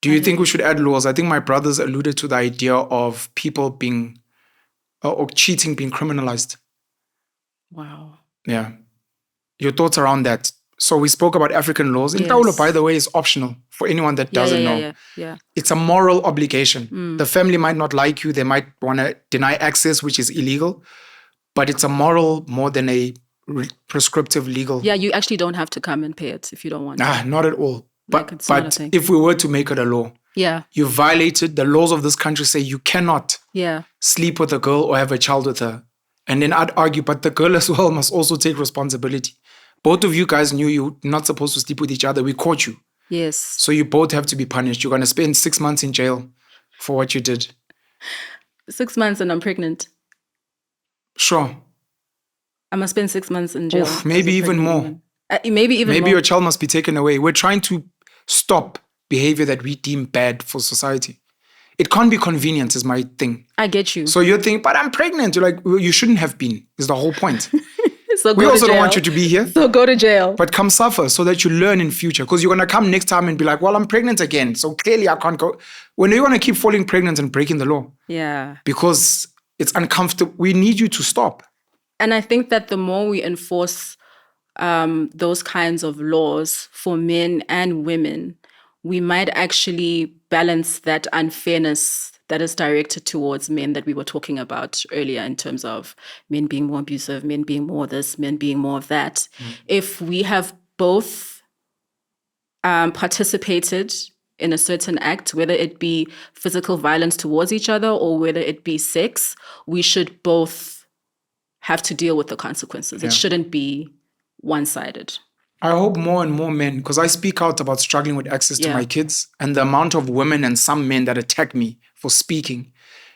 Do you think we should add laws? I think my brothers alluded to the idea of people being or cheating being criminalized. Wow. Yeah. Your thoughts around that? So we spoke about African laws. Noxolo, by the way, is optional for anyone that doesn't know. Yeah. It's a moral obligation. The family might not like you. They might want to deny access, which is illegal. But it's a moral more than a prescriptive legal. Yeah, you actually don't have to come and pay it if you don't want to. Not at all. Like, it's not a thing. If we were to make it a law, you violated the laws of this country. Say you cannot sleep with a girl or have a child with her. And then I'd argue, but the girl as well must also take responsibility. Both of you guys knew you're not supposed to sleep with each other. We caught you. Yes. So you both have to be punished. You're going to spend 6 months in jail for what you did. 6 months and I'm pregnant. Sure. I must spend 6 months in jail. Maybe even more. Maybe more. Your child must be taken away. We're trying to stop behavior that we deem bad for society. It can't be convenient is my thing. I get you. So you're thinking, but I'm pregnant. You're like, well, you shouldn't have been, is the whole point. So we also don't want you to be here. So go to jail. But come suffer so that you learn in future. Because you're going to come next time and be like, well, I'm pregnant again. So clearly I can't go. When you're going to keep falling pregnant and breaking the law. Yeah. Because it's uncomfortable. We need you to stop. And I think that the more we enforce those kinds of laws for men and women, we might actually balance that unfairness that is directed towards men that we were talking about earlier in terms of men being more abusive, men being more this, men being more of that. If we have both participated in a certain act, whether it be physical violence towards each other or whether it be sex, we should both have to deal with the consequences. It shouldn't be one-sided. I hope more and more men, because I speak out about struggling with access to my kids, and the amount of women and some men that attack me for speaking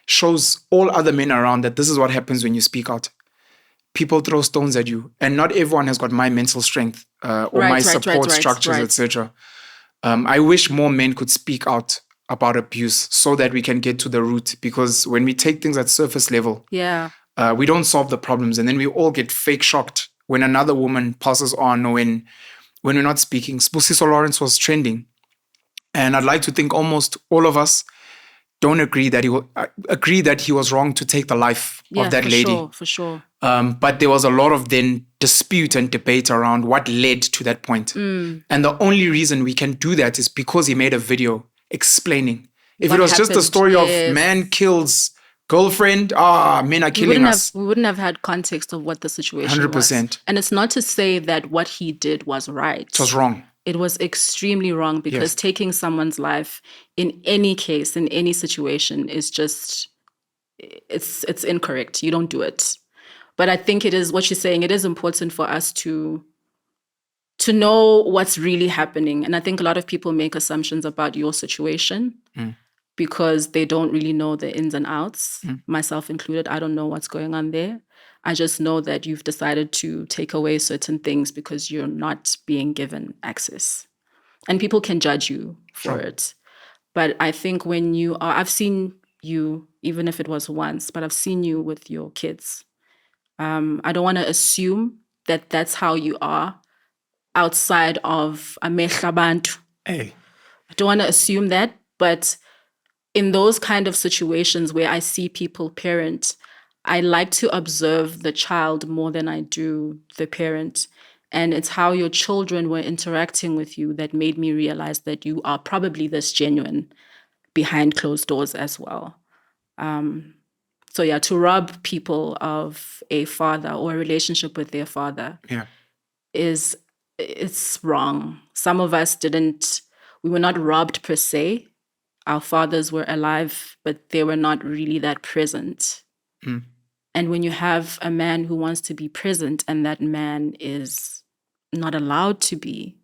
shows all other men around that this is what happens when you speak out. People throw stones at you, and not everyone has got my mental strength or my support structures, etc. I wish more men could speak out about abuse so that we can get to the root, because when we take things at surface level, we don't solve the problems, and then we all get fake shocked when another woman passes on or when we're not speaking. Spusiso Lawrence was trending. And I'd like to think almost all of us don't agree that he was wrong to take the life of that lady. For sure. But there was a lot of then dispute and debate around what led to that point. And the only reason we can do that is because he made a video explaining. If it was just a story of man kills girlfriend, men are killing us. We wouldn't have had context of what the situation 100%. was. And it's not to say that what he did was right. It was wrong. It was extremely wrong because taking someone's life in any case, in any situation is just, it's incorrect. You don't do it. But I think it is what you're saying. It is important for us to know what's really happening. And I think a lot of people make assumptions about your situation. Because they don't really know the ins and outs, myself included. I don't know what's going on there. I just know that you've decided to take away certain things because you're not being given access. And people can judge you for it. But I think when you are, I've seen you, even if it was once, but I've seen you with your kids. I don't want to assume that that's how you are outside of amehla bantu. I don't want to assume that, but in those kind of situations where I see people parent, I like to observe the child more than I do the parent. And it's how your children were interacting with you that made me realize that you are probably this genuine behind closed doors as well. To rob people of a father or a relationship with their father it's wrong. Some of us we were not robbed per se. Our fathers were alive, but they were not really that present. And when you have a man who wants to be present and that man is not allowed to be,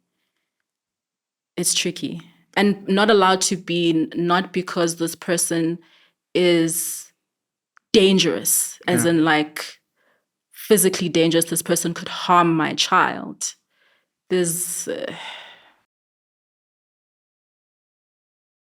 it's tricky. And not allowed to be, not because this person is dangerous, as in like physically dangerous, this person could harm my child.